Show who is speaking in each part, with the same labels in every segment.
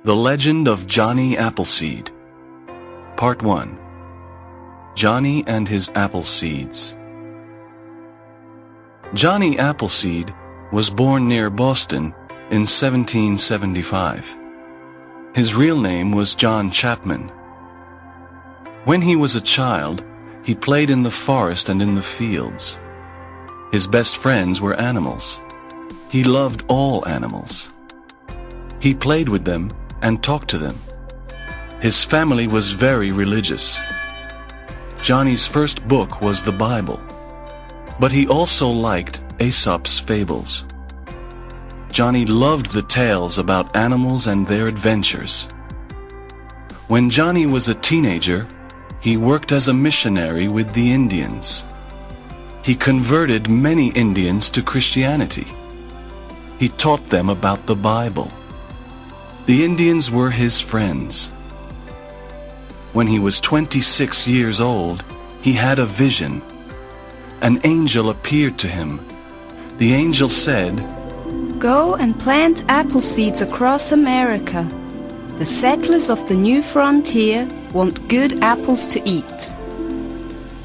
Speaker 1: The Legend of Johnny Appleseed. Part 1. Johnny and his Apple Seeds. Johnny Appleseed was born near Boston in 1775. His real name was John Chapman. When he was a child, he played in the forest and in the fields. His best friends were animals. He loved all animals. He played with them and talked to them. His family was very religious. Johnny's first book was the Bible, but he also liked Aesop's fables. Johnny loved the tales about animals and their adventures. When Johnny was a teenager, he worked as a missionary with the Indians. He converted many Indians to Christianity. He taught them about the Bible. The Indians were his friends. When he was 26 years old, he had a vision. An angel appeared to him. The angel said,
Speaker 2: "Go and plant apple seeds across America. The settlers of the new frontier want good apples to eat."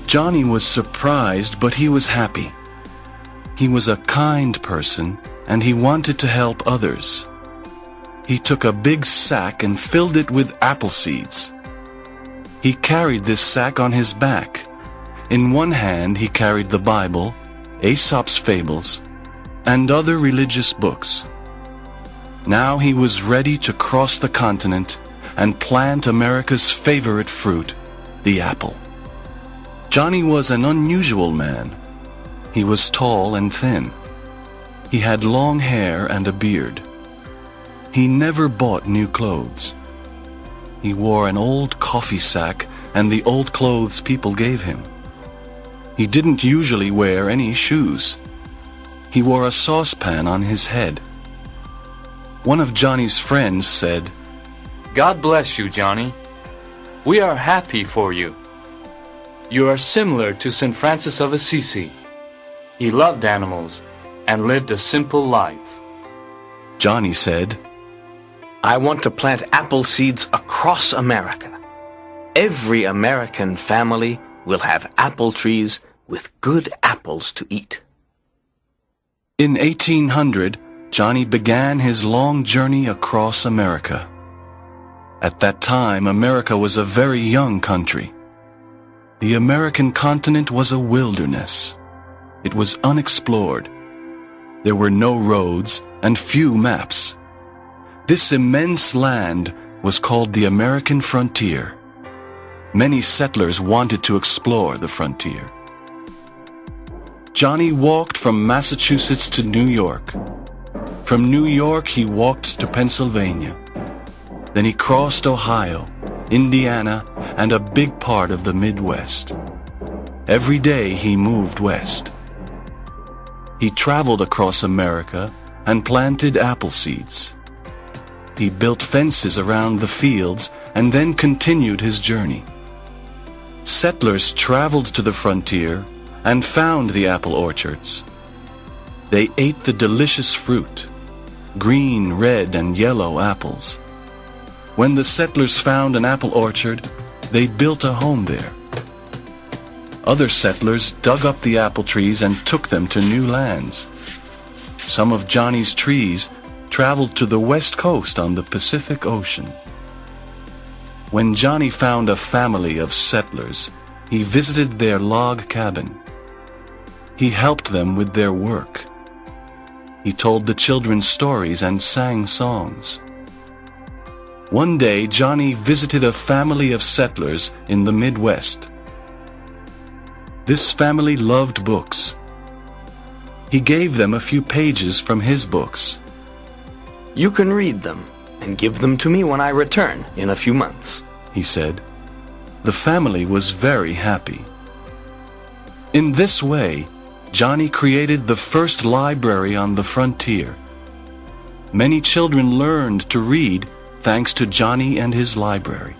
Speaker 1: Johnny was surprised, but he was happy. He was a kind person, and he wanted to help others. He took a big sack and filled it with apple seeds. He carried this sack on his back. In one hand he carried the Bible, Aesop's fables, and other religious books. Now he was ready to cross the continent and plant America's favorite fruit, the apple. Johnny was an unusual man. He was tall and thin. He had long hair and a beard. He never bought new clothes. He wore an old coffee sack and the old clothes people gave him. He didn't usually wear any shoes. He wore a saucepan on his head. One of Johnny's friends said,
Speaker 3: "God bless you, Johnny. We are happy for you. You are similar to St. Francis of Assisi. He loved animals and lived a simple life."
Speaker 1: Johnny said,
Speaker 4: "I want to plant apple seeds across America. Every American family will have apple trees with good apples to eat."
Speaker 1: In 1800, Johnny began his long journey across America. At that time, America was a very young country. The American continent was a wilderness. It was unexplored. There were no roads and few maps. This immense land was called the American frontier. Many settlers wanted to explore the frontier. Johnny walked from Massachusetts to New York. From New York he walked to Pennsylvania. Then he crossed Ohio, Indiana, and a big part of the Midwest. Every day he moved west. He traveled across America and planted apple seeds. He built fences around the fields and then continued his journey. Settlers traveled to the frontier and found the apple orchards. They ate the delicious fruit, green, red, and yellow apples. When the settlers found an apple orchard, they built a home there. Other settlers dug up the apple trees and took them to new lands. Some of Johnny's trees traveled to the west coast on the Pacific Ocean. When Johnny found a family of settlers, he visited their log cabin. He helped them with their work. He told the children stories and sang songs. One day, Johnny visited a family of settlers in the Midwest. This family loved books. He gave them a few pages from his books.
Speaker 4: "You can read them and give them to me when I return in a few months,"
Speaker 1: he said. The family was very happy. In this way, Johnny created the first library on the frontier. Many children learned to read thanks to Johnny and his library.